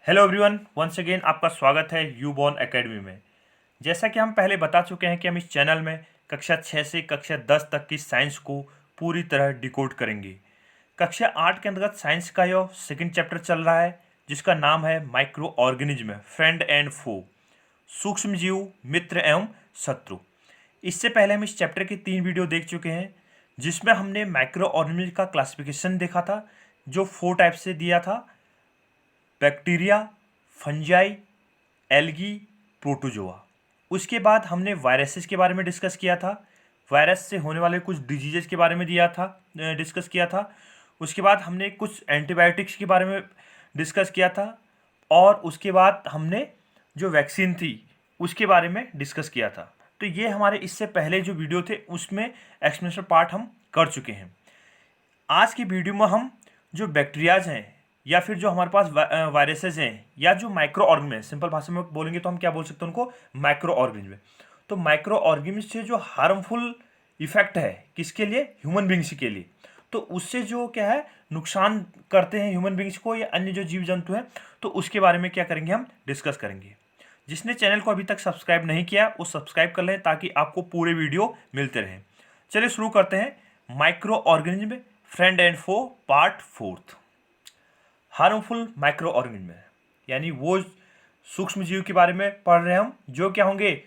Hello everyone, once again आपका स्वागत है यूबॉर्न एकेडमी में। जैसा कि हम पहले बता चुके हैं कि हम इस चैनल में कक्षा 6 से कक्षा 10 तक की साइंस को पूरी तरह डिकोड करेंगे। कक्षा 8 के अंतर्गत साइंस का यह सेकंड चैप्टर चल रहा है, जिसका नाम है माइक्रो ऑर्गेनिज्म फ्रेंड एंड फो, सूक्ष्म जीव मित्र एवं शत्रु। इससे पहले हम इस चैप्टर की 3 वीडियो देख चुके हैं, जिसमें हमने माइक्रो ऑर्गेनिज्म का क्लासिफिकेशन देखा था, जो 4 टाइप से दिया था: बैक्टीरिया, फंजाई, एल्गी, प्रोटोजोआ। उसके बाद हमने वायरसेस के बारे में डिस्कस किया था, वायरस से होने वाले कुछ डिजीजेस के बारे में डिस्कस किया था। उसके बाद हमने कुछ एंटीबायोटिक्स के बारे में डिस्कस किया था, और उसके बाद हमने जो वैक्सीन थी उसके बारे में डिस्कस किया था। तो ये हमारे इससे पहले जो वीडियो थे उसमें एक्सप्लेनेशन पार्ट हम कर चुके हैं। आज की वीडियो में हम जो बैक्टीरियाज हैं या फिर जो हमारे पास वायरसेस हैं या जो माइक्रो ऑर्गेनिज्म है, सिंपल भाषा में बोलेंगे तो हम क्या बोल सकते हैं उनको, माइक्रो ऑर्गेनिज्म। तो माइक्रो ऑर्गेनिज्म से जो हार्मफुल इफेक्ट है किसके लिए, ह्यूमन बींग्स के लिए, तो उससे जो क्या है नुकसान करते हैं ह्यूमन बींग्स को या अन्य जो जीव जंतु हैं, तो उसके बारे में क्या करेंगे, हम डिस्कस करेंगे। जिसने चैनल को अभी तक सब्सक्राइब नहीं किया वो सब्सक्राइब कर लें ताकि आपको पूरे वीडियो मिलते रहें। चलिए शुरू करते हैं। Micro organism friend and foe part 4। Harmful micro organism यानी वो सूक्ष्म जीव के बारे में पढ़ रहे हैं हम, जो क्या होंगे,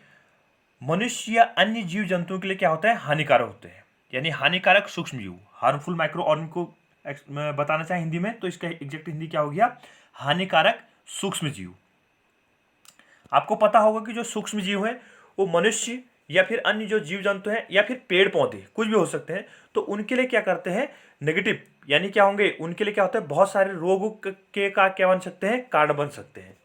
मनुष्य या अन्य जीव जंतुओं के लिए क्या होता है, हानिकारक होते हैं। यानी हानिकारक सूक्ष्म जीव, हार्मफुल माइक्रो ऑर्गेनिज्म को बताना चाहे हिंदी में तो इसका एग्जैक्ट हिंदी क्या हो गया, हानिकारक सूक्ष्म जीव। आपको पता होगा कि जो सूक्ष्म जीव है वो मनुष्य या फिर अन्य जो जीव जंतु हैं या फिर पेड़ पौधे कुछ भी हो सकते हैं, तो उनके लिए क्या करते हैं, नेगेटिव, यानी क्या होंगे, उनके लिए क्या होता है, बहुत सारे रोग के का क्या बन सकते हैं, कारण बन सकते हैं।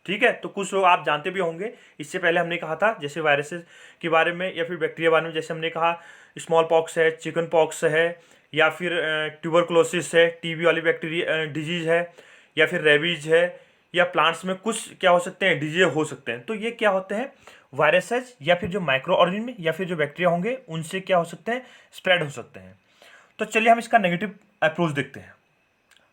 ठीक है, तो कुछ लोग आप जानते भी होंगे। इससे पहले हमने कहा था जैसे वायरसेस के बारे में या फिर बैक्टीरिया बारे में, जैसे हमने कहा स्मॉल पॉक्स है, चिकन पॉक्स है, या फिर ट्यूबरकुलोसिस है, टीबी वाली बैक्टीरिया डिजीज है, या फिर रेबीज है, या प्लांट्स में कुछ क्या हो सकते हैं, डिजीज हो सकते हैं। तो ये क्या होते हैं, वायरसेस या फिर जो माइक्रो ऑर्गेनिज्म या फिर जो बैक्टीरिया होंगे उनसे क्या हो सकते हैं, स्प्रेड हो सकते हैं। तो चलिए हम इसका नेगेटिव अप्रोच देखते हैं।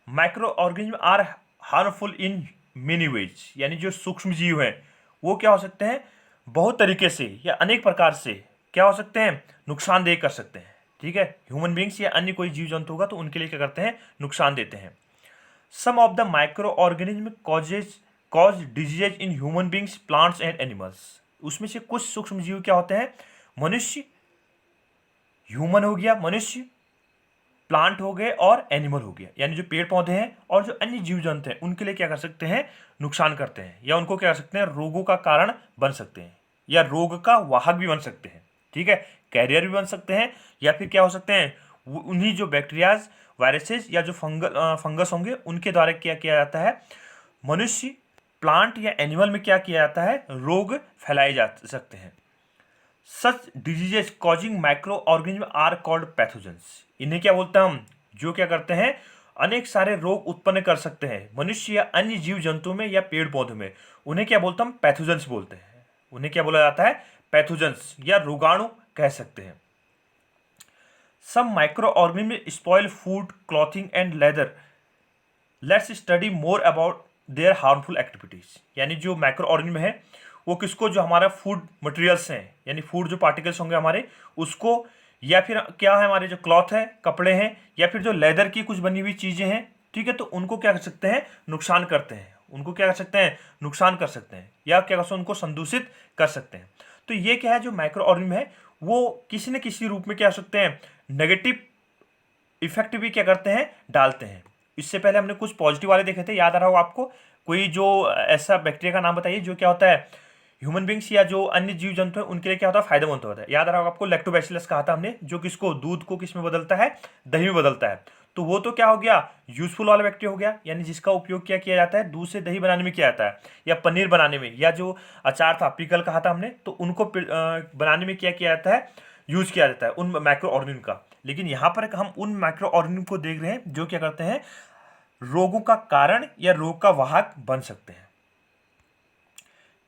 Micro organism are harmful in many ways, यानी जो सूक्ष्म जीव हैं वो क्या हो सकते हैं, बहुत तरीके से या अनेक प्रकार से क्या हो सकते हैं, नुकसानदेह कर सकते हैं। ठीक है, ह्यूमन बींग्स या अन्य कोई जीव जंतु होगा तो उनके लिए क्या करते हैं, नुकसान देते हैं। Some of the micro organism cause disease in human beings, plants and animals. उसमें से कुछ सूक्ष्म जीव क्या होते हैं, मनुष्य, ह्यूमन हो गया मनुष्य, प्लांट हो गए और एनिमल हो गया, यानी जो पेड़ पौधे हैं और जो अन्य जीव जंतु हैं उनके लिए क्या कर सकते हैं, नुकसान करते हैं, या उनको क्या कर सकते हैं, रोगों का कारण बन सकते हैं, या रोग का वाहक भी बन सकते हैं। ठीक है, कैरियर भी बन सकते हैं, या फिर क्या हो सकते हैं, उन्हीं जो बैक्टीरियाज, वायरसेस या जो फंगस होंगे उनके द्वारा क्या किया जाता है, मनुष्य, प्लांट या एनिमल में क्या किया जाता है, रोग फैलाए जा सकते हैं। Such diseases causing micro organism are called pathogens. इन्हें क्या बोलते हैं हम, जो क्या करते हैं, अनेक सारे रोग उत्पन्न कर सकते हैं मनुष्य या अन्य जीव जंतु में या पेड़ पौधों में, उन्हें क्या बोलते हैं हम, पैथोजेंस बोलते हैं। उन्हें क्या बोला जाता है, पैथोजेंस या रोगाणु कह सकते हैं। Some micro organism spoil food, clothing and leather. Let's study more about their harmful activities. यानी जो माइक्रो ऑर्गेनिज्म है वो किसको, जो हमारा फूड मटेरियल्स हैं, यानी फूड जो पार्टिकल्स होंगे हमारे उसको, या फिर क्या है, हमारे जो क्लॉथ है, कपड़े हैं, या फिर जो लेदर की कुछ बनी हुई चीज़ें हैं, ठीक है, तो उनको क्या कर सकते हैं, नुकसान करते हैं, उनको क्या कर सकते हैं, नुकसान कर सकते हैं, या क्या कर सकते हैं, उनको संदूषित कर सकते हैं। तो ये क्या है, जो माइक्रो ऑर्गेनिज्म है वो किसी न किसी रूप में क्या हो सकते हैं, नेगेटिव इफेक्ट भी क्या करते हैं, डालते हैं। इससे पहले हमने कुछ पॉजिटिव वाले देखे थे, याद आ रहा होगा आपको। कोई जो ऐसा बैक्टीरिया का नाम बताइए जो क्या होता है, ह्यूमन बींग्स या जो अन्य जीव जंतु हैं उनके लिए क्या होता है, फायदेमंद होता है। याद आ रहा होगा आपको, लैक्टोबैसिलस कहा था हमने, जो किसको, दूध को किस में बदलता है, दही में बदलता है। तो वो तो क्या हो गया, यूजफुल वाला बैक्टीरिया हो गया, यानी जिसका उपयोग क्या किया जाता है, दूध से दही बनाने में किया जाता है, या पनीर बनाने में, या जो अचार था, पिकल कहा था हमने, तो उनको बनाने में क्या किया जाता है, यूज किया जाता है उन माइक्रो ऑर्गेनिज्म का। लेकिन यहाँ पर हम उन माइक्रो ऑर्गेनिज्म को देख रहे हैं जो क्या करते हैं, रोगों का कारण या रोग का वाहक बन सकते हैं।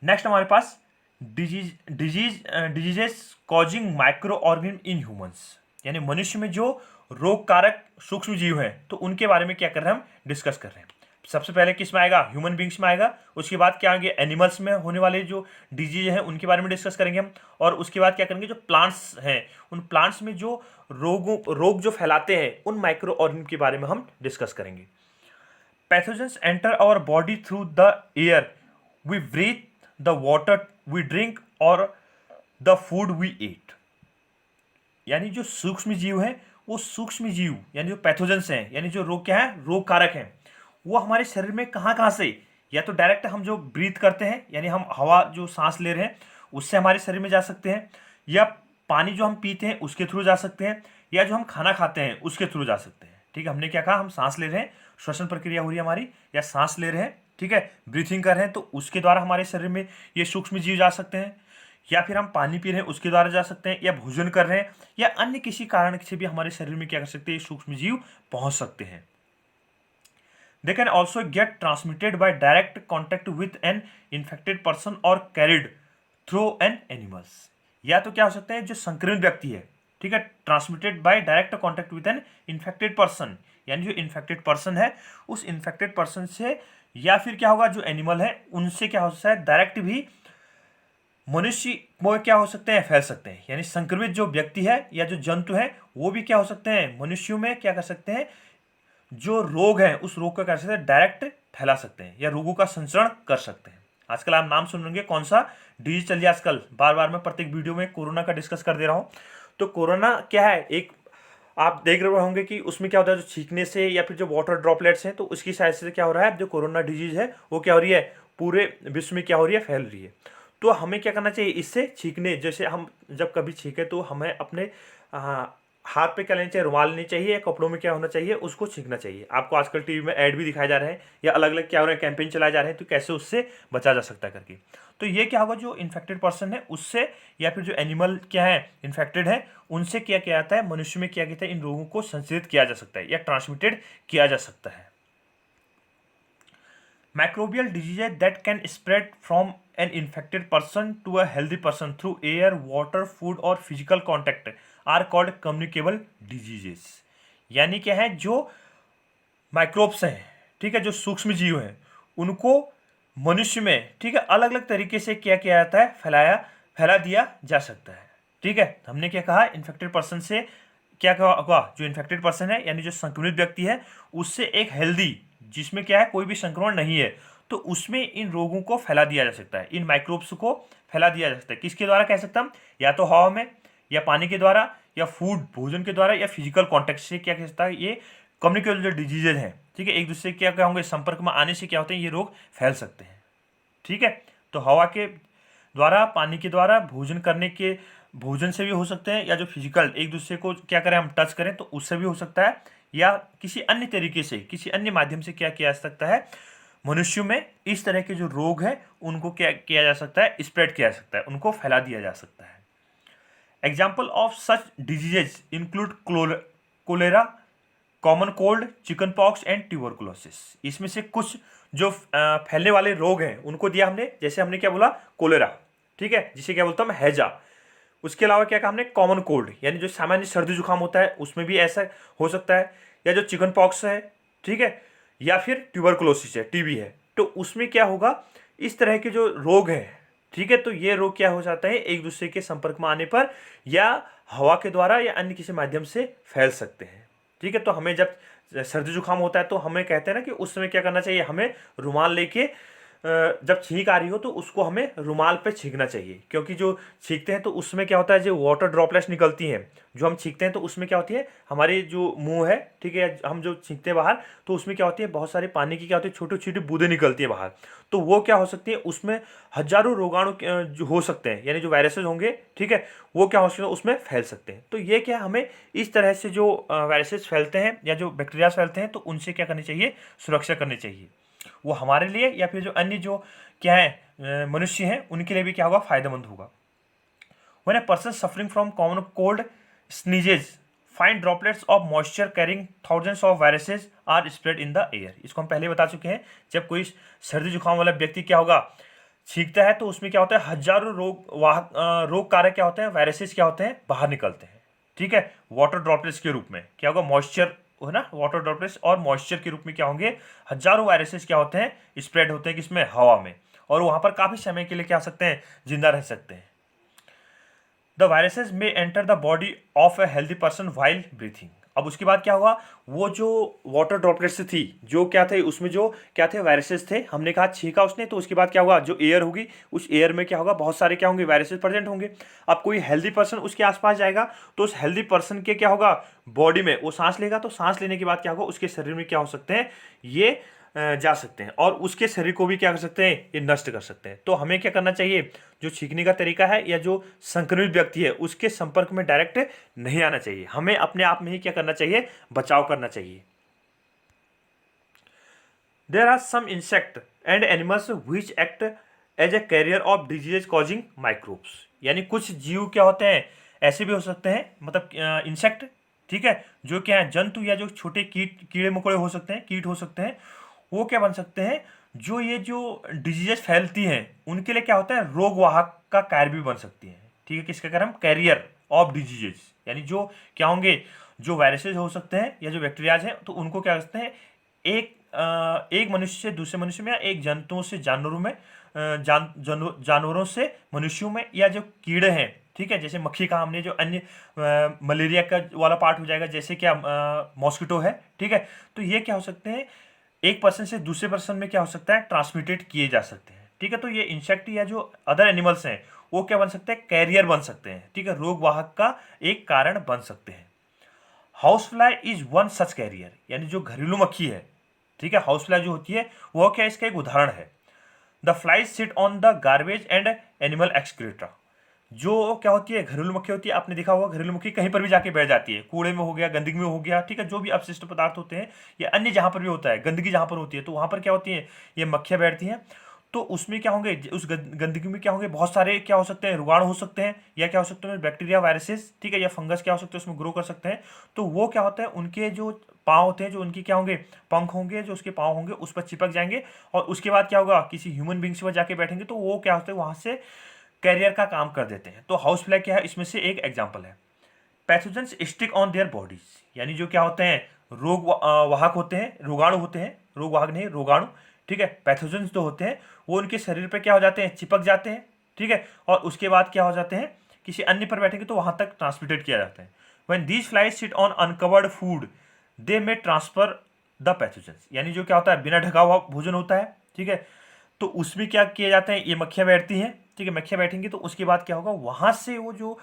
नेक्स्ट हमारे पास diseases causing micro organism in humans, यानी मनुष्य में जो रोग कारक सूक्ष्म जीव हैं तो उनके बारे में क्या कर रहे हैं, हम डिस्कस कर रहे हैं। सबसे पहले किस में आएगा, ह्यूमन बींग्स में आएगा। उसके बाद क्या आएंगे, एनिमल्स में होने वाले जो डिजीज हैं उनके बारे में डिस्कस करेंगे हम। और उसके बाद क्या करेंगे, जो प्लांट्स हैं उन प्लांट्स में जो रोग जो फैलाते हैं उन माइक्रो ऑर्गेनिज्म के बारे में हम डिस्कस करेंगे। Pathogens enter our body through the air we breathe, the water we drink और द फूड वी ईट। यानी जो सूक्ष्म जीव हैं वो सूक्ष्म जीव यानी जो पैथोजेंस हैं, यानी जो रोग क्या है, रोग कारक हैं, वो हमारे शरीर में कहाँ कहाँ से, या तो डायरेक्ट हम जो ब्रीथ करते हैं यानी हम हवा जो सांस ले रहे हैं उससे हमारे शरीर में जा सकते हैं, या पानी जो हम पीते हैं उसके थ्रू जा सकते हैं, या जो हम खाना खाते हैं उसके थ्रू जा सकते हैं। ठीक है, हमने क्या कहा, हम सांस ले रहे हैं, श्वसन प्रक्रिया हो रही है हमारी, या सांस ले रहे हैं, ठीक है, ब्रीथिंग कर रहे हैं, तो उसके द्वारा हमारे शरीर में ये सूक्ष्म जीव जा सकते हैं, या फिर हम पानी पी रहे हैं उसके द्वारा जा सकते हैं, या भोजन कर रहे हैं, या अन्य किसी कारण से भी हमारे शरीर में क्या कर सकते हैं, सूक्ष्म जीव पहुंच सकते हैं। They can also get transmitted by direct contact with an infected person or carried through an animals। या तो क्या हो सकते हैं, जो संक्रमित व्यक्ति है, ठीक है, transmitted by direct contact with an infected person, यानी जो इन्फेक्टेड पर्सन है उस इन्फेक्टेड पर्सन से, या फिर क्या होगा, जो एनिमल है उनसे क्या हो सकता है, डायरेक्ट भी मनुष्य वो क्या हो सकते हैं, फैल सकते हैं। यानी संक्रमित जो व्यक्ति है या जो जंतु है वो भी क्या हो सकते हैं, मनुष्यों में क्या कर सकते हैं, जो रोग है उस रोग का कर सकते हैं, डायरेक्ट फैला सकते हैं या रोगों का संचरण कर सकते हैं। आजकल आप नाम सुनेंगे, कौन सा डिजीज चल रही है आजकल, बार बार मैं प्रत्येक वीडियो में कोरोना का डिस्कस कर दे रहा हूँ। तो कोरोना क्या है, एक आप देख रहे होंगे कि उसमें क्या होता है, जो छींकने से या फिर जो वाटर ड्रॉपलेट्स हैं तो उसकी साइड से क्या हो रहा है, जो कोरोना डिजीज है वो क्या हो रही है, पूरे विश्व में क्या हो रही है, फैल रही है। तो हमें क्या करना चाहिए, इससे छींकने, जैसे हम जब कभी छींके तो हमें अपने हाथ पे क्या लेना चाहिए, रुमाल लेनी चाहिए, या कपड़ों में क्या होना चाहिए, उसको छींकना चाहिए। आपको आजकल टीवी में ऐड भी दिखाए जा रहे हैं या अलग अलग क्या हो रहे हैं, कैंपेन चलाए जा रहे हैं, तो कैसे उससे बचा जा सकता है करके। तो ये क्या होगा, जो इन्फेक्टेड पर्सन है उससे, या फिर जो एनिमल क्या है इन्फेक्टेड है उनसे क्या किया जाता है, मनुष्य में क्या कहते हैं, इन रोगों को संचरित किया जा सकता है या ट्रांसमिटेड किया जा सकता है। Microbial diseases that can spread from an infected person to a healthy person through air, water, food और physical contact are called communicable diseases। यानी क्या है, जो माइक्रोब्स हैं, ठीक है, जो सूक्ष्म जीव हैं उनको मनुष्य में, ठीक है, अलग अलग तरीके से क्या किया जाता है, फैला दिया जा सकता है। ठीक है, हमने क्या कहा, इन्फेक्टेड पर्सन से क्या होगा, जो इन्फेक्टेड पर्सन है यानी जो संक्रमित व्यक्ति है उससे एक हेल्दी, जिसमें क्या है कोई भी संक्रमण नहीं है, तो उसमें इन रोगों को फैला दिया जा सकता है, इन माइक्रोब्स को फैला दिया जा सकता है। किसके द्वारा कह सकता हम, या तो हवा में, या पानी के द्वारा, या फूड भोजन के द्वारा, या फिजिकल कॉन्टेक्ट से क्या कह सकता है, ये कम्युनिकेबल जो डिजीजेज हैं, ठीक है, एक दूसरे के क्या होंगे, संपर्क में आने से क्या होते हैं, ये रोग फैल सकते हैं। ठीक है, तो हवा के द्वारा, पानी के द्वारा, भोजन से भी हो सकते हैं, या जो फिजिकल एक दूसरे को क्या करें हम टच करें तो उससे भी हो सकता है, या किसी अन्य तरीके से, किसी अन्य माध्यम से क्या किया जा सकता है, मनुष्यों में इस तरह के जो रोग हैं उनको क्या किया जा सकता है, स्प्रेड किया जा सकता है, उनको फैला दिया जा सकता है। Example of such diseases include cholera, common cold, chicken pox and tuberculosis. इसमें से कुछ जो फैलने वाले रोग हैं उनको दिया हमने, जैसे हमने क्या बोला, कोलेरा, ठीक है, जिसे क्या बोलता हम, हैजा। उसके अलावा क्या कहा हमने, कॉमन कोल्ड, यानी जो सामान्य सर्दी जुकाम होता है उसमें भी ऐसा हो सकता है, या जो चिकन पॉक्स है, ठीक है, या फिर ट्यूबरकुलोसिस है, टीबी है, तो उसमें क्या होगा, इस तरह के जो रोग हैं, ठीक है, तो ये रोग क्या हो जाता है, एक दूसरे के संपर्क में आने पर या हवा के द्वारा या अन्य किसी माध्यम से फैल सकते हैं। ठीक है, तो हमें जब सर्दी जुकाम होता है तो हमें कहते हैं ना कि उस समय क्या करना चाहिए, हमें रुमाल लेके जब छींक आ रही हो तो उसको हमें रुमाल पे छींकना चाहिए, क्योंकि जो छींकते हैं तो उसमें क्या होता है, जो वाटर ड्रॉपलेट्स निकलती हैं, जो हम छींकते हैं तो उसमें क्या होती है, हमारे जो मुंह है, ठीक है, हम जो छींकते हैं बाहर तो उसमें क्या होती है, बहुत सारे पानी की क्या होती है, छोटी छोटी बूंदें निकलती है बाहर, तो वो क्या हो सकती है, उसमें हजारों रोगाणु जो हो सकते हैं, यानी जो वायरसेस होंगे, ठीक है, वो क्या हो सकते हैं, उसमें फैल सकते हैं। तो ये क्या, हमें इस तरह से जो वायरसेस फैलते हैं या जो बैक्टीरिया फैलते हैं तो उनसे क्या करनी चाहिए, सुरक्षा करनी चाहिए, वो हमारे लिए या फिर जो अन्य जो क्या है मनुष्य हैं उनके लिए भी क्या होगा, फायदेमंद होगा। When a person suffering from common cold sneezes, fine droplets of moisture carrying thousands of viruses are spread in the air। इसको हम पहले बता चुके हैं, जब कोई सर्दी जुकाम वाला व्यक्ति क्या होगा, छींकता है तो उसमें क्या होता है, हजारों रोग कारक क्या होते हैं, वायरसेस क्या होते हैं, बाहर निकलते हैं। ठीक है, वाटर ड्रॉपलेट्स के रूप में क्या होगा, मॉइस्चर है ना, वाटर ड्रॉपलेट्स और मॉइस्चर के रूप में क्या होंगे, हजारों वायरसेस क्या होते हैं, स्प्रेड होते हैं किसमें, हवा में, और वहां पर काफी समय के लिए क्या हो सकते हैं, जिंदा रह सकते हैं। द वायरसेस में enter the body of a healthy person while breathing. अब उसके बाद क्या हुआ, वो जो वाटर ड्रॉपलेट्स थी, जो क्या थे उसमें, जो क्या थे, वायरसेस थे, हमने कहा छींका उसने, तो उसके बाद क्या होगा, जो एयर होगी उस एयर में क्या होगा, बहुत सारे क्या होंगे, वायरसेस प्रेजेंट होंगे। अब कोई हेल्दी पर्सन उसके आसपास जाएगा तो उस हेल्दी पर्सन के क्या होगा, बॉडी में वो सांस लेगा, तो सांस लेने के बाद क्या होगा, उसके शरीर में क्या हो सकते हैं, ये जा सकते हैं, और उसके शरीर को भी क्या कर सकते हैं, ये नष्ट कर सकते हैं। तो हमें क्या करना चाहिए, जो छींकने का तरीका है या जो संक्रमित व्यक्ति है उसके संपर्क में डायरेक्ट नहीं आना चाहिए, हमें अपने आप में ही क्या करना चाहिए, बचाव करना चाहिए। There are some insect and animals which act as a carrier of disease causing microbes. यानी कुछ जीव क्या होते हैं, ऐसे भी हो सकते हैं, मतलब इंसेक्ट, ठीक है, जो क्या है, जंतु या जो छोटे कीड़े मकोड़े हो सकते हैं, कीट हो सकते हैं, वो क्या बन सकते हैं, जो ये जो डिजीजेस फैलती हैं उनके लिए क्या होता है, रोग वाहक का कार्य भी बन सकती है। ठीक है, किसका कार्य, हम कैरियर ऑफ डिजीजेस, यानी जो क्या होंगे, जो वायरसेस हो सकते हैं या जो बैक्टीरियाज हैं, तो उनको क्या करते हैं, एक मनुष्य से दूसरे मनुष्य में, या एक जंतुओं से जानवरों में, जानवरों से मनुष्यों में, या जो कीड़े हैं, ठीक है, जैसे मक्खी का हमने, जो अन्य मलेरिया का वाला पार्ट हो जाएगा, जैसे क्या मॉस्किटो है, ठीक है, तो ये क्या हो सकते हैं, एक पर्सन से दूसरे पर्सन में क्या हो सकता है, ट्रांसमिटेड किए जा सकते हैं। ठीक है, तो ये इंसेक्ट या जो अदर एनिमल्स हैं वो क्या बन सकते हैं, कैरियर बन सकते हैं, ठीक है, रोग वाहक का एक कारण बन सकते हैं। House fly is one such carrier, यानी जो घरेलू मक्खी है, ठीक है, हाउस फ्लाई जो होती है वो क्या, इसका एक उदाहरण है। The flies sit on the garbage and animal excreta. जो क्या होती है, घरेलू मक्खी होती है, आपने देखा होगा घरेलू मक्खी कहीं पर भी जाके बैठ जाती है, कूड़े में हो गया, गंदगी में हो गया, ठीक है, जो भी अपशिष्ट पदार्थ होते हैं या अन्य जहां पर भी होता है, गंदगी जहां पर होती है, तो वहां पर क्या होती है, ये मक्खियां बैठती हैं। तो उसमें क्या होंगे, उस गंदगी में क्या होंगे, बहुत सारे क्या हो सकते हैं, रोगाणु हो सकते हैं, या क्या हो सकते हैं, बैक्टीरिया, वायरसेस, ठीक है, या फंगस क्या हो सकते हैं, उसमें ग्रो कर सकते हैं। तो वो क्या होता है, उनके जो पाँव होते हैं, जो उनके क्या होंगे, पंख होंगे, जो उसके पाँव होंगे उस पर चिपक जाएंगे, और उसके बाद क्या होगा, किसी ह्यूमन बींग से जाके बैठेंगे, तो वो क्या होता है, वहां से कैरियर का काम कर देते हैं। तो हाउस फ्लाई क्या है, इसमें से एक एग्जाम्पल है। Pathogens stick on their bodies, यानी जो क्या होते हैं, रोग वाहक होते हैं, रोगाणु होते हैं, रोग वाहक नहीं, रोगाणु, ठीक है, पैथोजेंस जो होते हैं वो उनके शरीर पे क्या हो जाते हैं, चिपक जाते हैं, ठीक है, और उसके बाद क्या हो जाते हैं, किसी अन्य पर बैठेंगे तो वहां तक ट्रांसमिटेड किया जाता है। When these flies sit on uncovered food they में ट्रांसफर द पैथोजेंस, यानी जो क्या होता है, बिना ढका हुआ भोजन होता है, ठीक है, तो उसमें क्या किए जाते हैं, ये मक्खियां बैठती हैं, ठीक है, मक्खियां बैठेंगी तो उसके बाद क्या होगा, वहां से वो जो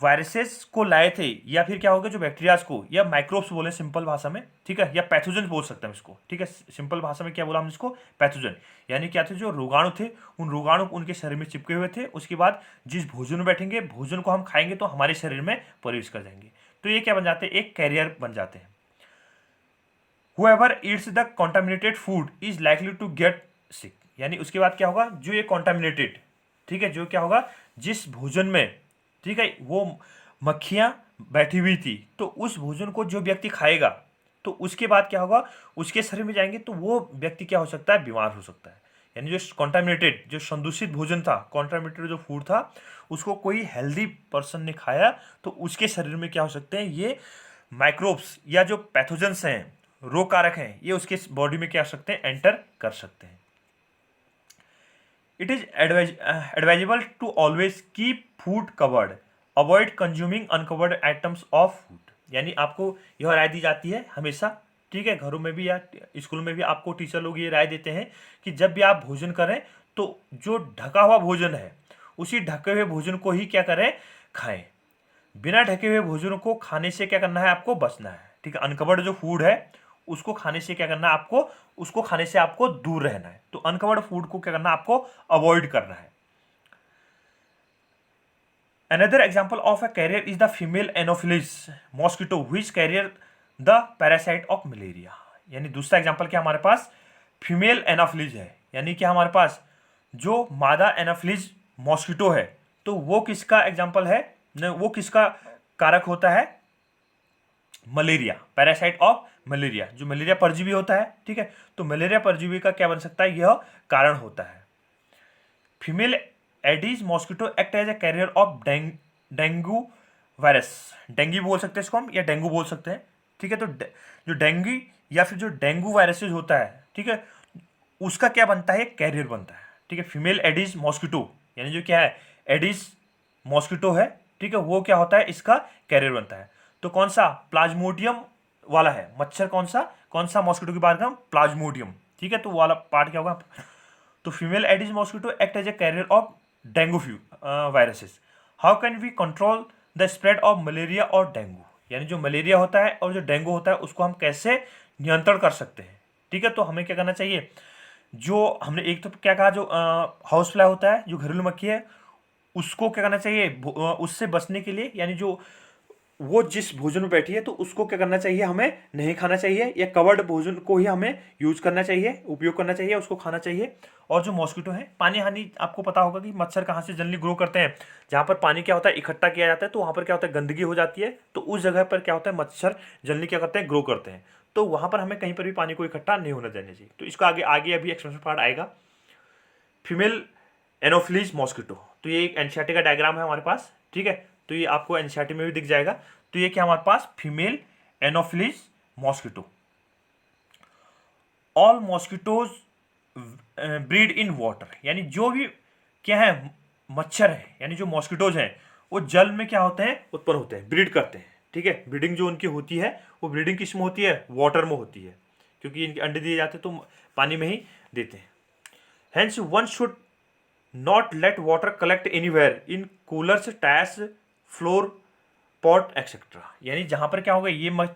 वायरसेस को लाए थे, या फिर क्या होगा, जो बैक्टीरियाज को, या माइक्रोब्स बोले सिंपल भाषा में, ठीक है, या पैथोजन बोल सकते हैं इसको, ठीक है, सिंपल भाषा में क्या बोला हमने इसको, पैथोजन, यानी क्या थे, जो रोगाणु थे, उन रोगाणु उनके शरीर में चिपके हुए थे, उसके बाद जिस भोजन में बैठेंगे, भोजन को हम खाएंगे तो हमारे शरीर में प्रवेश कर जाएंगे, तो ये क्या बन जाते हैं, एक कैरियर बन जाते हैं। Whoever eats the contaminated food is likely to get sick, यानी उसके बाद क्या होगा, जो ये कॉन्टामिनेटेड, ठीक है, जो क्या होगा, जिस भोजन में, ठीक है, वो मक्खियां बैठी हुई थी, तो उस भोजन को जो व्यक्ति खाएगा तो उसके बाद क्या होगा, उसके शरीर में जाएंगे तो वो व्यक्ति क्या हो सकता है, बीमार हो सकता है। यानी जो कॉन्टामिनेटेड, जो संदूषित भोजन था, कॉन्टामिनेटेड जो फूड था, उसको कोई हेल्दी पर्सन ने खाया तो उसके शरीर में क्या हो सकते हैं, ये माइक्रोब्स या जो पैथोजेंस हैं, रोग कारक हैं, ये उसके बॉडी में क्या कर सकते हैं, एंटर कर सकते हैं। It is advisable to always keep food covered, avoid consuming uncovered items of food, यानी आपको यह राय दी जाती है हमेशा, ठीक है, घरों में भी या स्कूल में भी आपको टीचर लोग ये राय देते हैं कि जब भी आप भोजन करें तो जो ढका हुआ भोजन है उसी ढके हुए भोजन को ही क्या करें, खाएं, बिना ढके हुए भोजन को खाने से क्या करना है, आपको बचना है, ठीक है, अनकवर्ड जो फूड है उसको खाने से क्या करना है, आपको उसको खाने से आपको दूर रहना है, तो अनकवर्ड फूड को क्या करना है, आपको अवॉइड करना है। Another example of a carrier is the female anopheles mosquito which carrier the parasite of malaria, यानी दूसरा एग्जाम्पल क्या हमारे पास, फीमेल एनोफिलिस है, यानी कि हमारे पास जो मादा एनोफिलिस मॉस्किटो है, तो वो किसका एग्जाम्पल है, वो किसका कारक होता है, मलेरिया, पैरासाइट ऑफ मलेरिया, जो मलेरिया परजीवी होता है, ठीक है, तो मलेरिया परजीवी का क्या बन सकता है, यह कारण होता है। Female aedes mosquito act as a carrier of dengue virus, dengue बोल सकते हैं इसको हम, या डेंगू बोल सकते हैं, ठीक है। तो जो डेंगू या फिर जो डेंगू वायरसेस होता है, ठीक है, उसका क्या बनता है, कैरियर बनता है, ठीक है। फीमेल एडिस मॉस्किटो यानी जो क्या है, एडिस मॉस्किटो है, ठीक है, वो क्या होता है, इसका कैरियर बनता है। तो कौन सा, प्लाज्मोडियम वाला है मच्छर, कौन सा मॉस्किटो की बात करें, प्लाज्मोडियम, ठीक है। तो वो वाला पार्ट क्या होगा, तो female aedes mosquito act as a carrier of dengue viruses. How can we control the spread of malaria और डेंगू, यानी जो मलेरिया होता है और जो डेंगू होता है उसको हम कैसे नियंत्रण कर सकते हैं, ठीक है। तो हमें क्या करना चाहिए, जो हमने एक तो क्या कहा, जो हाउस फ्लाई होता है, जो घरेलू मक्खी है, उसको क्या करना चाहिए, उससे बचने के लिए, यानी जो वो जिस भोजन में बैठी है तो उसको क्या करना चाहिए, हमें नहीं खाना चाहिए, या कवर्ड भोजन को ही हमें यूज करना चाहिए, उपयोग करना चाहिए, उसको खाना चाहिए। और जो मॉस्किटो है, पानी हानि, आपको पता होगा कि मच्छर कहाँ से जनरली ग्रो करते हैं, जहाँ पर पानी क्या होता है इकट्ठा किया जाता है, तो वहाँ पर क्या होता है, गंदगी हो जाती है, तो उस जगह पर क्या होता है, मच्छर जनरली क्या करते हैं, ग्रो करते हैं। तो वहाँ पर हमें कहीं पर भी पानी को इकट्ठा नहीं होना देना चाहिए। तो इसका आगे आगे अभी एक्सपेंशन पार्ट आएगा। फीमेल एनोफिलीज मॉस्किटो, तो ये एक एनसीईआरटी का डायग्राम है हमारे पास, ठीक है। तो ये आपको एनसीईआरटी में भी दिख जाएगा। तो ये क्या हमारे पास, female anopheles mosquito. All mosquitoes breed in water, यानी जो भी क्या है, मच्छर है, यानी जो मॉस्किटोज हैं वो जल में क्या होते हैं, उत्पन्न होते हैं, ब्रीड करते हैं, ठीक है। ब्रीडिंग जो उनकी होती है वो ब्रीडिंग किस में होती है, वाटर में होती है, क्योंकि इनके अंडे दिए जाते हैं तो पानी में ही देते हैं। Hence one should not let water collect anywhere in coolers, taps, floor, pot etcetera, यानी जहां पर क्या होगा, ये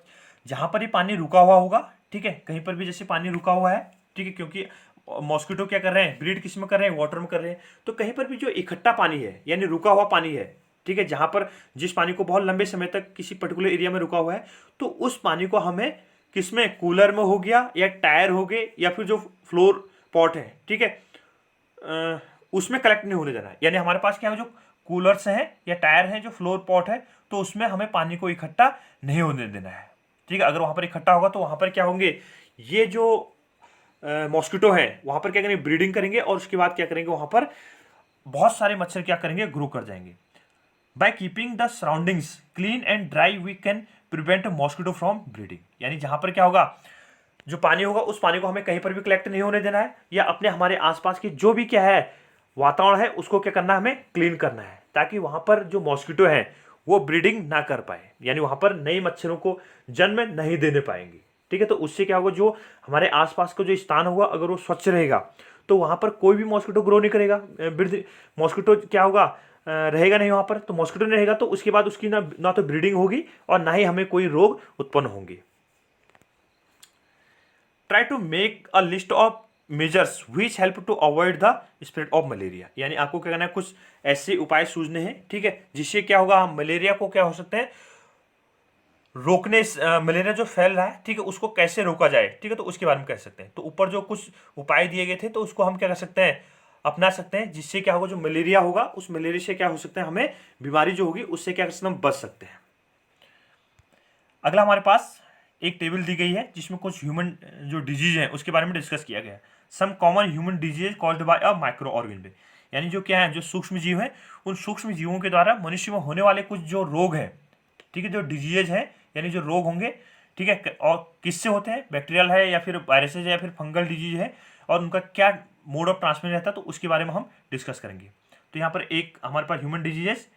जहां पर ये पानी रुका हुआ होगा, ठीक है, कहीं पर भी जैसे पानी रुका हुआ है, ठीक है, क्योंकि मॉस्किटो क्या कर रहे हैं, ब्रीड किस में कर रहे हैं, वाटर में कर रहे हैं। तो कहीं पर भी जो इकट्ठा पानी है, यानी रुका हुआ पानी है, ठीक है, जहां पर जिस पानी को बहुत लंबे समय तक किसी पर्टिकुलर एरिया में रुका हुआ है, तो उस पानी को हमें किसमें, कूलर में हो गया, या टायर हो गए, या फिर जो फ्लोर पॉट है, ठीक है, उसमें कलेक्ट नहीं होने देना है। यानी हमारे पास क्या है, जो कूलर्स हैं या टायर हैं, जो फ्लोर पॉट है, तो उसमें हमें पानी को इकट्ठा नहीं होने देना है, ठीक है। अगर वहां पर इकट्ठा होगा तो वहां पर क्या होंगे, ये जो मॉस्किटो हैं वहां पर क्या करेंगे, ब्रीडिंग करेंगे, और उसके बाद क्या करेंगे, वहां पर बहुत सारे मच्छर क्या करेंगे, ग्रो कर जाएंगे। By keeping the surroundings clean and dry we can prevent mosquito from breeding, यानी जहां पर क्या होगा, जो पानी होगा उस पानी को हमें कहीं पर भी कलेक्ट नहीं होने देना है, या अपने हमारे आसपास की जो भी क्या है वातावरण है उसको क्या करना है, हमें क्लीन करना है, ताकि वहां पर जो मॉस्किटो है वो ब्रीडिंग ना कर पाए, यानी वहां पर नई मच्छरों को जन्म नहीं देने पाएंगे, ठीक है। तो उससे क्या होगा, जो हमारे आसपास का जो स्थान होगा अगर वो स्वच्छ रहेगा तो वहां पर कोई भी मॉस्किटो ग्रो नहीं करेगा, मॉस्किटो क्या होगा, रहेगा नहीं वहां पर, तो मॉस्किटो नहीं रहेगा तो उसके बाद उसकी ना तो ब्रीडिंग होगी और ना ही हमें कोई रोग उत्पन्न होंगे। Try to make a list of measures which help to avoid the spread of malaria, यानी आपको क्या करना है, कुछ ऐसे उपाय सूझने हैं, ठीक है, जिससे क्या होगा, हम मलेरिया को क्या हो सकते हैं रोकने, मलेरिया जो फैल रहा है, ठीक है, उसको कैसे रोका जाए, ठीक है, तो उसके बारे में कह सकते हैं। तो ऊपर जो कुछ उपाय दिए गए थे तो उसको हम क्या कर सकते हैं, अपना सकते हैं, जिससे क्या होगा, जो मलेरिया होगा उस मलेरिया से क्या हो सकता है, हमें बीमारी जो होगी उससे क्या कर सकते हैं, हम बच सकते हैं। अगला हमारे पास एक टेबल दी गई है जिसमें कुछ ह्यूमन जो डिजीज है उसके बारे में डिस्कस किया गया है। Some common human disease caused by a micro organism, यानी जो क्या है, जो सूक्ष्म जीव है, उन सूक्ष्म जीवों के द्वारा मनुष्य में होने वाले कुछ जो रोग है, ठीक है, जो डिजीज है, यानी जो रोग होंगे, ठीक है, और किससे होते हैं, बैक्टीरियल है या फिर वायरसेज है या फिर फंगल डिजीज है, और उनका क्या मोड ऑफ ट्रांसमिशन रहता है, तो उसके बारे में हम डिस्कस करेंगे। तो यहाँ पर एक हमारे पास ह्यूमन डिजीजेस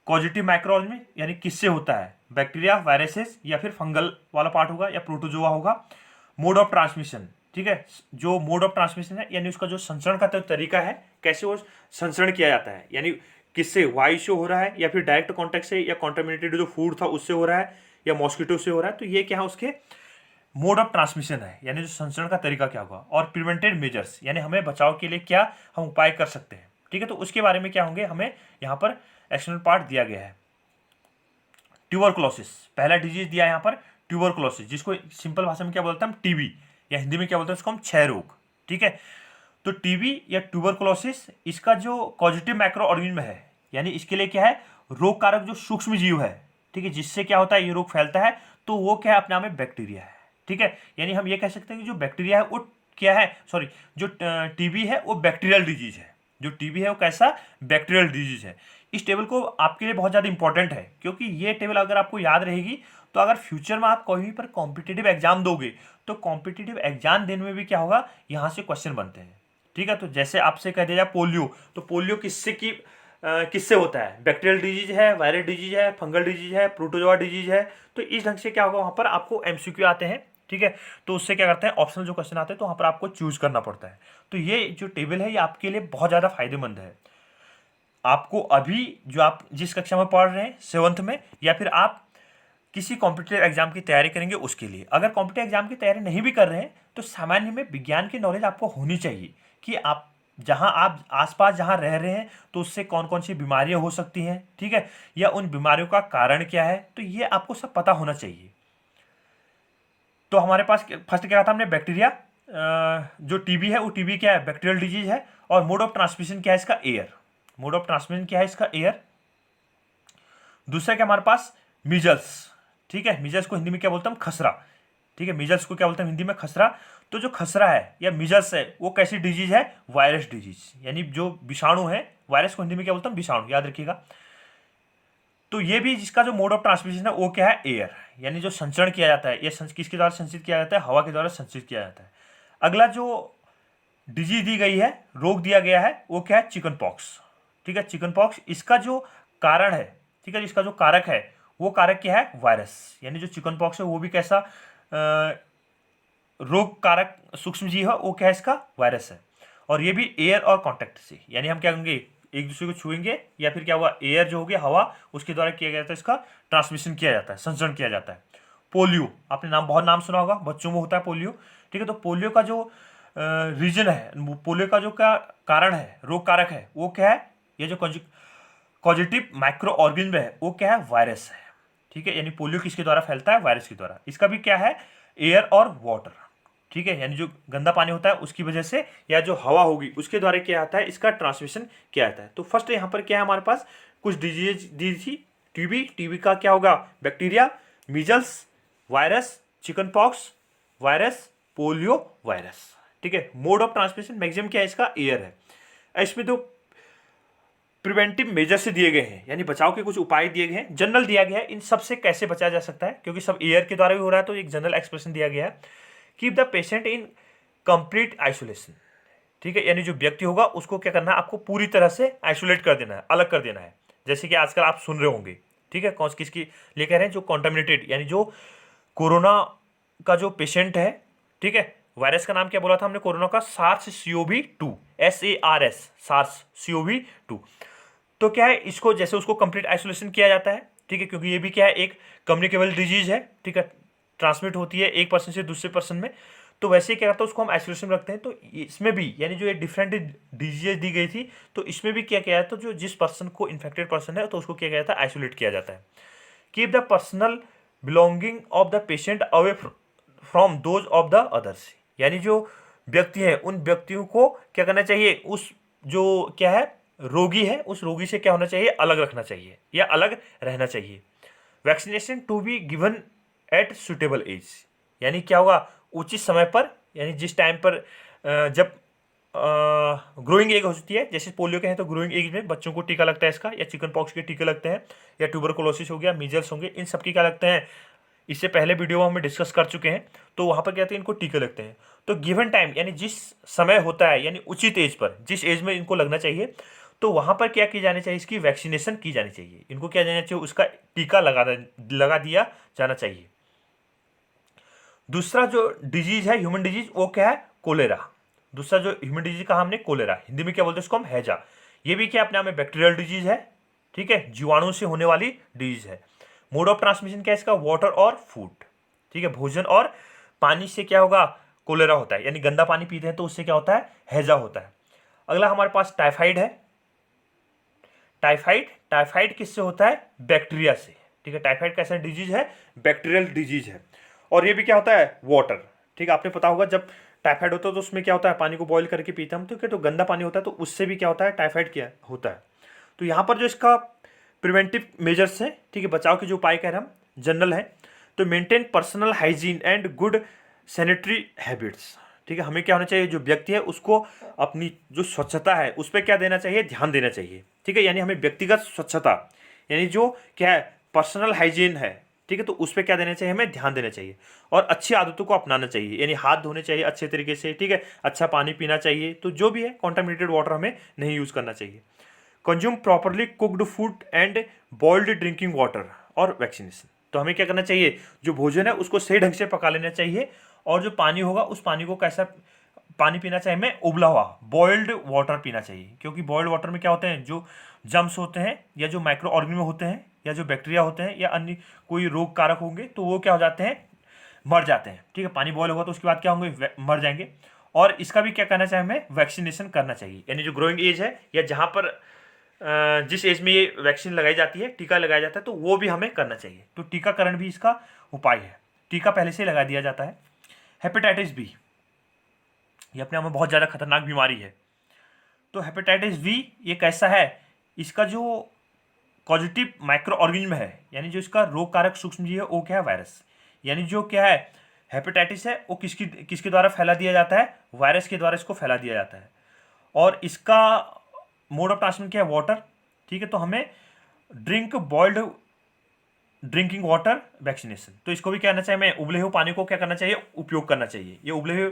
पॉजिटिव माइक्रोऑर्गेनिज्म, यानी किससे होता है, बैक्टीरिया, वायरसेस या फिर फंगल वाला पार्ट होगा या प्रोटोजोआ होगा। मोड ऑफ ट्रांसमिशन, ठीक है, जो मोड ऑफ ट्रांसमिशन है यानी उसका जो संचरण का तरीका है, कैसे वो संचरण किया जाता है, यानी किससे, वायु से हो रहा है या फिर डायरेक्ट कॉन्टैक्ट से, या कॉन्टामिनेटेड जो फूड था उससे हो रहा है, या मॉस्किटो से हो रहा है, तो ये क्या है, उसके मोड ऑफ ट्रांसमिशन है, यानी जो संचरण का तरीका क्या होगा। और प्रिवेंटेड मेजर्स, यानी हमें बचाव के लिए क्या हम उपाय कर सकते हैं, ठीक है, तो उसके बारे में क्या होंगे, हमें यहाँ पर एक्शनल पार्ट दिया गया है। ट्यूबरकुलोसिस पहला डिजीज दिया है यहाँ पर, ट्यूबरकुलोसिस, जिसको सिंपल भाषा में क्या बोलते हैं हम, टीबी, या हिंदी में क्या बोलते हैं उसको हम, क्षय रोग, ठीक है। तो टीबी या ट्यूबरकुलोसिस, इसका जो पॉजिटिव माइक्रो ऑर्गेनिज्म है, यानी इसके लिए क्या है, रोग कारक जो सूक्ष्म जीव है, ठीक है, जिससे क्या होता है ये रोग फैलता है, तो वो क्या है, अपने आप में बैक्टीरिया है, ठीक है। यानी हम ये कह सकते हैं कि जो बैक्टीरिया है वो क्या है, सॉरी, जो टीबी है वो बैक्टीरियल डिजीज है, जो टीबी है वो कैसा, बैक्टीरियल डिजीज है। इस टेबल को आपके लिए बहुत ज़्यादा इंपॉर्टेंट है, क्योंकि ये टेबल अगर आपको याद रहेगी तो अगर फ्यूचर में आप कहीं पर कॉम्पिटिटिव एग्जाम दोगे तो कॉम्पिटिटिव एग्जाम देने में भी क्या होगा, यहाँ से क्वेश्चन बनते हैं। ठीक है, तो जैसे आपसे कह दिया जाए पोलियो, तो पोलियो किससे होता है, बैक्टीरियल डिजीज है, वायरल डिजीज है, फंगल डिजीज है, प्रोटोजोआ डिजीज है। तो इस ढंग से क्या होगा, वहाँ पर आपको एमसीक्यू आते हैं। ठीक है, तो उससे क्या करते हैं, ऑप्शनल जो क्वेश्चन आते हैं तो वहाँ पर आपको चूज करना पड़ता है। तो ये जो टेबल है ये आपके लिए बहुत ज़्यादा फायदेमंद है। आपको अभी जो आप जिस कक्षा में पढ़ रहे हैं 7th में, या फिर आप किसी कॉम्पिटिटिव एग्जाम की तैयारी करेंगे उसके लिए, अगर कॉम्पिटिटिव एग्जाम की तैयारी नहीं भी कर रहे हैं तो सामान्य में विज्ञान की नॉलेज आपको होनी चाहिए कि आप आसपास जहाँ रह रहे हैं तो उससे कौन कौन सी बीमारियां हो सकती हैं। ठीक है, या उन बीमारियों का कारण क्या है, तो ये आपको सब पता होना चाहिए। तो हमारे पास फर्स्ट क्या था हमने, बैक्टीरिया, जो टीबी है वो टीबी क्या है, बैक्टीरियल डिजीज है। और मोड ऑफ ट्रांसमिशन क्या है इसका, एयर। मोड ऑफ ट्रांसमिशन क्या है इसका, एयर। दूसरा क्या हमारे पास, मीजल्स। ठीक है, मीजल्स को हिंदी में क्या बोलते हैं हम, खसरा। ठीक है, मीजल्स को क्या बोलते हैं हिंदी में, खसरा। तो जो खसरा है या मीजल्स है वो कैसी डिजीज है, वायरस डिजीज, यानी जो विषाणु है। वायरस को हिंदी में क्या बोलते हैं, विषाणु, याद रखिएगा। तो ये भी जिसका जो मोड ऑफ ट्रांसमिशन है वो क्या है, एयर, यानी जो संचरण किया जाता है, ये किसके द्वारा संचित किया जाता है, हवा के द्वारा संचित किया जाता है। अगला जो डिजीज दी गई है, रोग दिया गया है, वो क्या है, चिकन पॉक्स। ठीक है, चिकन पॉक्स, इसका जो कारण है, ठीक है, इसका जो कारक है वो कारक क्या है, वायरस। यानी जो चिकन पॉक्स है वो भी कैसा रोग कारक सूक्ष्म जीव है, वो क्या है, इसका वायरस है। और ये भी एयर और कांटेक्ट से, यानी हम क्या करेंगे, एक दूसरे को छुएंगे या फिर क्या हुआ, एयर जो हो गया हवा, उसके द्वारा किया जाता है, इसका ट्रांसमिशन किया जाता है, संचरण किया जाता है। पोलियो, आपने बहुत नाम सुना होगा, बच्चों में होता है पोलियो। ठीक है, तो पोलियो का जो रीजन है, पोलियो का जो क्या कारण है, रोग कारक है, वो क्या है, ये जो पॉजिटिव माइक्रो ऑर्गेनिज्म है वो क्या है, वायरस है। ठीक है, यानी पोलियो किसके द्वारा फैलता है, वायरस के द्वारा। इसका भी क्या है, एयर और वाटर। ठीक है, यानी जो गंदा पानी होता है उसकी वजह से, या जो हवा होगी उसके द्वारा क्या आता है, इसका ट्रांसमिशन किया जाता है। तो फर्स्ट यहाँ पर क्या है हमारे पास, कुछ डिजीज दी थी, टीबी का क्या होगा, bacteria, measles virus, chicken pox virus, polio virus. ठीक है, मोड ऑफ ट्रांसमिशन मैक्सिमम क्या है इसका, एयर है। इसमें तो प्रिवेंटिव मेजर से दिए गए हैं, यानी बचाव के कुछ उपाय दिए गए हैं, जनरल दिया गया है इन सब से कैसे बचा जा सकता है, क्योंकि सब एयर के द्वारा भी हो रहा है। तो एक जनरल एक्सप्रेशन दिया गया है, keep the patient in complete isolation. ठीक है, यानी जो व्यक्ति होगा उसको क्या करना है, आपको पूरी तरह से आइसोलेट कर देना है, अलग कर देना है। जैसे कि आजकल आप सुन रहे होंगे, ठीक है, कौन किसकी लिए कह रहे हैं, जो कॉन्टामिनेटेड, यानी जो कोरोना का जो पेशेंट है। ठीक है, वायरस का नाम क्या बोला था हमने कोरोना का, SARS-CoV-2, SARS-CoV-2। तो क्या है, इसको जैसे उसको कंप्लीट आइसोलेशन किया जाता है। ठीक है, क्योंकि ये भी क्या है, एक कम्युनिकेबल डिजीज है। ठीक है, ट्रांसमिट होती है एक पर्सन से दूसरे पर्सन में। तो वैसे ही क्या करता है, उसको हम आइसोलेशन रखते हैं। तो इसमें भी यानी जो ये डिफरेंट डिजीज दी गई थी, तो इसमें भी क्या किया जाता है, जो जिस पर्सन को इन्फेक्टेड पर्सन है तो उसको क्या किया जाता है, आइसोलेट किया जाता है। Keep the personal belonging of the patient away from those of the others, यानी जो व्यक्ति है उन व्यक्तियों को क्या करना चाहिए, उस जो क्या है रोगी है उस रोगी से क्या होना चाहिए, अलग रखना चाहिए या अलग रहना चाहिए। Vaccination to be given at suitable age, यानी क्या होगा, उचित समय पर, यानी जिस टाइम पर जब ग्रोइंग एज होती है, जैसे पोलियो के हैं तो ग्रोइंग एज में बच्चों को टीका लगता है इसका, या चिकन पॉक्स के टीके लगते हैं, या ट्यूबरकुलोसिस हो गया, मीजल्स होंगे, इन सब की क्या लगते हैं, इससे पहले वीडियो में हम डिस्कस कर चुके हैं। तो वहाँ पर क्या कहते हैं, इनको टीके लगते हैं। तो गिवन टाइम, यानी जिस समय होता है, यानी उचित एज पर, जिस एज में इनको लगना चाहिए, तो वहाँ पर क्या की जानी चाहिए, इसकी वैक्सीनेशन की जानी चाहिए, इनको क्या जाना चाहिए, उसका टीका लगा दिया जाना चाहिए। दूसरा जो डिजीज है, ह्यूमन डिजीज, वो क्या है, कोलेरा। दूसरा जो ह्यूमन डिजीज कहा हमने, कोलेरा, हिंदी में क्या बोलते हैं इसको हम, हैजा। ये भी क्या अपने आप में बैक्टीरियल डिजीज है। ठीक है, जीवाणु से होने वाली डिजीज है। मोड ऑफ ट्रांसमिशन क्या है इसका, वाटर और फूड। ठीक है, भोजन और पानी से क्या होगा, कोलेरा होता है, यानी गंदा पानी पीते हैं तो उससे क्या होता है, हैजा होता है। अगला हमारे पास टाइफाइड है। टाइफाइड किससे होता है, बैक्टीरिया से। ठीक है, टाइफाइड कैसा डिजीज है, बैक्टीरियल डिजीज है। और ये भी क्या होता है, वाटर। ठीक है, आपने पता होगा जब टाइफाइड होता है तो उसमें क्या होता है, पानी को बॉईल करके पीते हम, तो क्या तो गंदा पानी होता है, तो उससे भी क्या होता है, टाइफाइड क्या होता है। तो यहाँ पर जो इसका प्रिवेंटिव मेजर्स हैं, ठीक है, बचाव के जो उपाय कह रहे हैं हम, जनरल है। तो maintain personal hygiene and good sanitary habits. ठीक है, हमें क्या होना चाहिए, जो व्यक्ति है उसको अपनी जो स्वच्छता है उस पर क्या देना चाहिए, ध्यान देना चाहिए। ठीक है, यानी हमें व्यक्तिगत स्वच्छता, यानी जो क्या है पर्सनल हाइजीन है, ठीक है। तो उस पर क्या देना चाहिए, हमें ध्यान देना चाहिए और अच्छी आदतों को अपनाना चाहिए, यानी हाथ धोने चाहिए अच्छे तरीके से, ठीक है, अच्छा पानी पीना चाहिए। तो जो भी है कॉन्टामिनेटेड वाटर हमें नहीं यूज़ करना चाहिए। Consume properly cooked food and boiled drinking water और वैक्सीनेशन। तो हमें क्या करना चाहिए, जो भोजन है उसको सही ढंग से पका लेना चाहिए और जो पानी होगा उस पानी को कैसा पानी पीना चाहिए, हमें उबला हुआ बॉइल्ड वाटर पीना चाहिए, क्योंकि बॉइल्ड वाटर में क्या होते हैं, जो जम्स होते हैं या जो माइक्रो ऑर्गेनिज्म होते हैं या जो बैक्टीरिया होते हैं या अन्य कोई रोग कारक होंगे तो वो क्या हो जाते हैं, मर जाते हैं। ठीक है, पानी बॉयल होगा तो उसके बाद क्या होंगे, मर जाएंगे। और इसका भी क्या करना चाहिए, हमें वैक्सीनेशन करना चाहिए, यानी जो ग्रोइंग एज है या जहाँ पर जिस एज में ये वैक्सीन लगाई जाती है, टीका लगाया जाता है, तो वो भी हमें करना चाहिए। तो टीकाकरण भी इसका उपाय है, टीका पहले से लगा दिया जाता है। हेपेटाइटिस बी, ये अपने आप में बहुत ज़्यादा खतरनाक बीमारी है। तो हेपेटाइटिस बी ये कैसा है, इसका जो पॉजिटिव माइक्रो ऑर्गेनिज्म है, यानी जो इसका रोग कारक सूक्ष्मजीव है वो क्या है, वायरस। यानी जो क्या है हेपेटाइटिस है वो किसके द्वारा फैला दिया जाता है, वायरस के द्वारा इसको फैला दिया जाता है। और इसका मोड ऑफ ट्रांसमिशन क्या है, वाटर। ठीक है, तो हमें drink boiled drinking water vaccination, तो इसको भी क्या करना चाहिए, हमें उबले हुए पानी को क्या करना चाहिए, उपयोग करना चाहिए। ये उबले हुए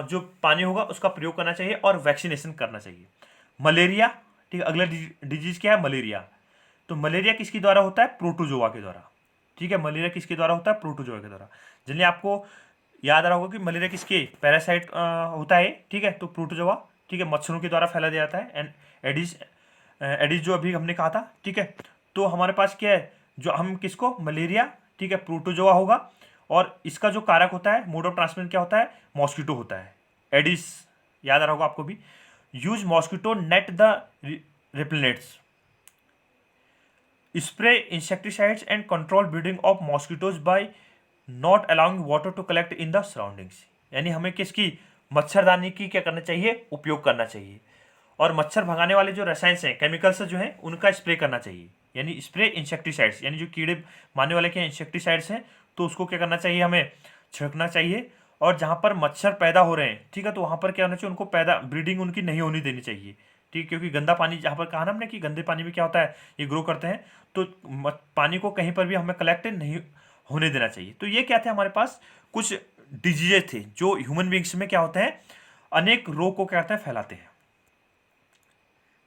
जो पानी होगा उसका प्रयोग करना चाहिए और वैक्सीनेशन करना चाहिए। मलेरिया, ठीक है, अगला डिजीज क्या है, मलेरिया। तो मलेरिया किसके द्वारा होता है, प्रोटोजोआ के द्वारा। ठीक है, मलेरिया किसके द्वारा होता है, प्रोटोजोआ के द्वारा। जनरली आपको याद रहा होगा कि मलेरिया किसके पैरासाइट होता है, ठीक है, तो प्रोटोजोआ, ठीक है, मच्छरों के द्वारा फैला दिया जाता है। एंड एडिस एडिस जो अभी हमने कहा था, ठीक है। तो हमारे पास क्या है, जो हम किसको, मलेरिया, ठीक है, प्रोटोजोआ होगा और इसका जो कारक होता है, मोड ऑफ ट्रांसमिशन क्या होता है, मॉस्किटो होता है, एडिस, याद रहा होगा आपको भी। Use mosquito net the repellents, spray insecticides and control breeding of mosquitoes by not allowing water to collect in the surroundings. यानी हमें किसकी, मच्छरदानी की क्या करना चाहिए, उपयोग करना चाहिए। और मच्छर भगाने वाले जो रसायन हैं, केमिकल्स जो हैं, उनका स्प्रे करना चाहिए, यानी स्प्रे इंसेक्टिसाइड्स, यानी जो कीड़े मारने वाले के इंसेक्टिसाइड्स हैं तो उसको क्या करना चाहिए, हमें छिड़कना चाहिए। और जहाँ पर मच्छर पैदा हो रहे हैं, ठीक है, तो वहाँ पर क्या होना चाहिए, उनको पैदा ब्रीडिंग उनकी नहीं होनी देनी चाहिए। ठीक, क्योंकि गंदा पानी, जहाँ पर कहा ना हमने कि गंदे पानी में क्या होता है, ये ग्रो करते हैं, तो पानी को कहीं पर भी हमें कलेक्ट नहीं होने देना चाहिए। तो ये क्या थे, हमारे पास कुछ डिजीजेज थे जो ह्यूमन बींग्स में क्या होते हैं, अनेक रोग को क्या करते हैं, फैलाते हैं।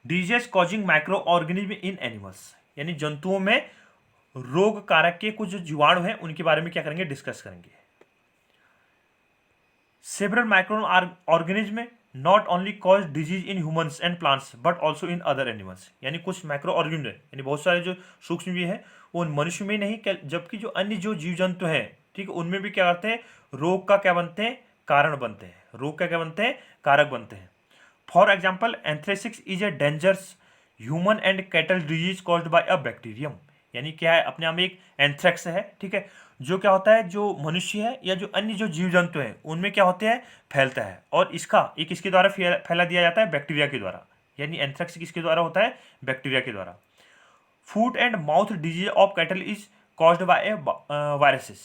Disease causing micro organism in animals, यानी जंतुओं में रोग कारक के कुछ जो जीवाणु हैं उनके बारे में क्या करेंगे, डिस्कस करेंगे। Several micro organism not only cause disease in humans and plants but also in other animals, यानी कुछ माइक्रो ऑर्गेनिज्म यानी बहुत सारे जो सूक्ष्म जीव है वो मनुष्य में ही नहीं, जबकि जो अन्य जो जीव जंतु हैं, ठीक है, उनमें भी क्या करते हैं, रोग का क्या बनते हैं, कारण बनते हैं, रोग का क्या बनते हैं, कारक बनते हैं। For example anthracis is a dangerous human and cattle disease caused by a bacterium, यानी क्या है, अपने आप में एक एंथ्रेक्स है, ठीक है, जो क्या होता है, जो मनुष्य है या जो अन्य जो जीव जंतु हैं उनमें क्या होते हैं, फैलता है। और इसका ये किसके द्वारा फैला दिया जाता है, बैक्टीरिया के द्वारा, यानी एंथ्रेक्स किसके द्वारा होता है, बैक्टीरिया के द्वारा। Foot and mouth disease of cattle is caused by A viruses,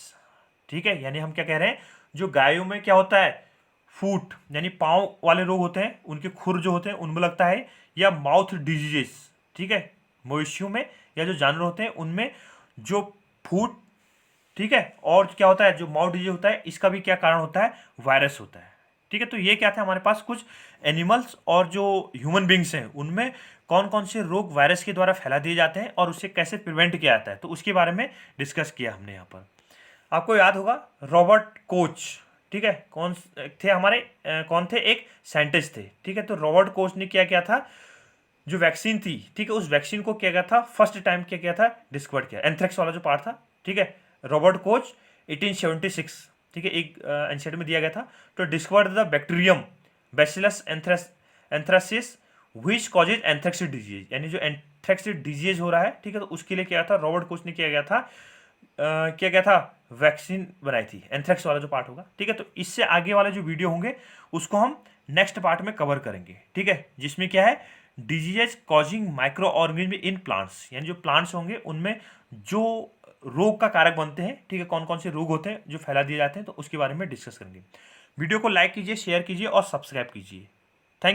ठीक है, यानी हम क्या कह रहे हैं, जो गायों में क्या होता है, फूट यानी पाँव वाले रोग होते हैं, उनके खुर जो होते हैं उनमें लगता है, या माउथ डिजीजेस, ठीक है, मवेशियों में या जो जानवर होते हैं उनमें जो फूट, ठीक है, और क्या होता है, जो माउथ डिजीज होता है, इसका भी क्या कारण होता है, वायरस होता है। ठीक है, तो ये क्या था, हमारे पास कुछ एनिमल्स और जो ह्यूमन बींग्स हैं उनमें कौन कौन से रोग वायरस के द्वारा फैला दिए जाते हैं और उसे कैसे प्रिवेंट किया जाता है, तो उसके बारे में डिस्कस किया हमने यहाँ पर। आपको याद होगा रॉबर्ट कोच, ठीक है, कौन थे हमारे, कौन थे, एक साइंटिस्ट थे, ठीक है। तो रॉबर्ट कोच ने क्या किया था, जो वैक्सीन थी, ठीक है, उस वैक्सीन को क्या किया था, फर्स्ट टाइम क्या किया था, डिस्कवर किया, एंथ्रेक्स वाला जो पार्ट था, ठीक है, रॉबर्ट कोच 1876, ठीक है, एक एनसीईआरटी में दिया गया था। तो discover the bacterium bacillus anthracis which causes anthrax disease, यानी जो एंथ्रेक्स डिजीज हो रहा है, ठीक है, तो उसके लिए क्या था, रॉबर्ट कोच ने किया गया था, क्या क्या था, वैक्सीन बनाई थी, एंथ्रेक्स वाला जो पार्ट होगा, ठीक है। तो इससे आगे वाले जो वीडियो होंगे उसको हम नेक्स्ट पार्ट में कवर करेंगे, ठीक है, जिसमें क्या है, disease causing micro organism in plants, यानी जो प्लांट्स होंगे उनमें जो रोग का कारक बनते हैं, ठीक है, कौन कौन से रोग होते हैं जो फैला दिए जाते हैं, तो उसके बारे में डिस्कस करेंगे। वीडियो को लाइक कीजिए, शेयर कीजिए और सब्सक्राइब कीजिए।